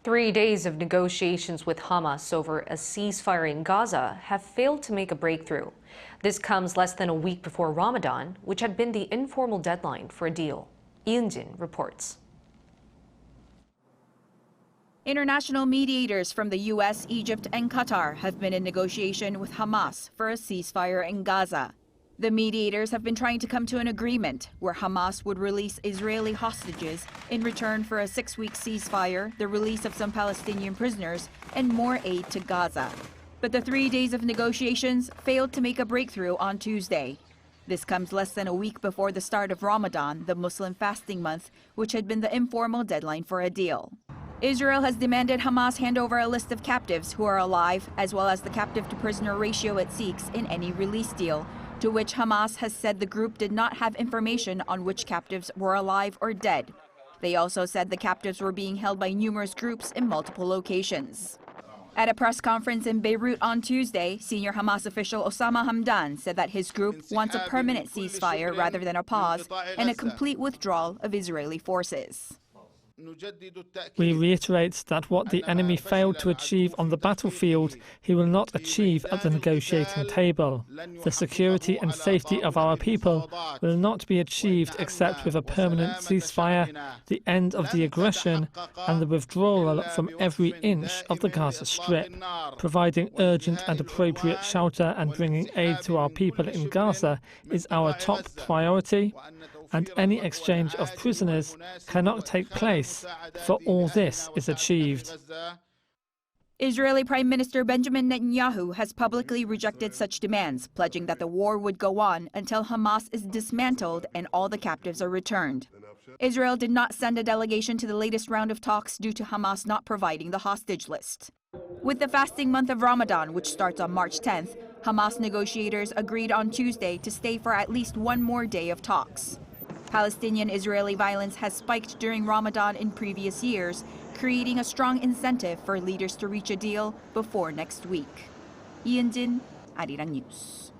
3 days of negotiations with Hamas over a ceasefire in Gaza have failed to make a breakthrough. This comes less than a week before Ramadan, which had been the informal deadline for a deal. Eun-jin reports. International mediators from the U.S., Egypt, and Qatar have been in negotiation with Hamas for a ceasefire in Gaza. The mediators have been trying to come to an agreement where Hamas would release Israeli hostages in return for a 6-week ceasefire, the release of some Palestinian prisoners, and more aid to Gaza. But the 3 days of negotiations failed to make a breakthrough on Tuesday. This comes less than a week before the start of Ramadan, the Muslim fasting month, which had been the informal deadline for a deal. Israel has demanded Hamas hand over a list of captives who are alive, as well as the captive-to-prisoner ratio it seeks in any release deal, to which Hamas has said the group did not have information on which captives were alive or dead. They also said the captives were being held by numerous groups in multiple locations. At a press conference in Beirut on Tuesday, senior Hamas official Osama Hamdan said that his group wants a permanent ceasefire rather than a pause and a complete withdrawal of Israeli forces. We reiterate that what the enemy failed to achieve on the battlefield, he will not achieve at the negotiating table. The security and safety of our people will not be achieved except with a permanent ceasefire, the end of the aggression, and the withdrawal from every inch of the Gaza Strip. Providing urgent and appropriate shelter and bringing aid to our people in Gaza is our top priority, and any exchange of prisoners cannot take place before all this is achieved. Israeli Prime Minister Benjamin Netanyahu has publicly rejected such demands, pledging that the war would go on until Hamas is dismantled and all the captives are returned. Israel did not send a delegation to the latest round of talks due to Hamas not providing the hostage list. With the fasting month of Ramadan, which starts on March 10th, Hamas negotiators agreed on Tuesday to stay for at least one more day of talks. Palestinian-Israeli violence has spiked during Ramadan in previous years, creating a strong incentive for leaders to reach a deal before next week. Eun-jin, Arirang News.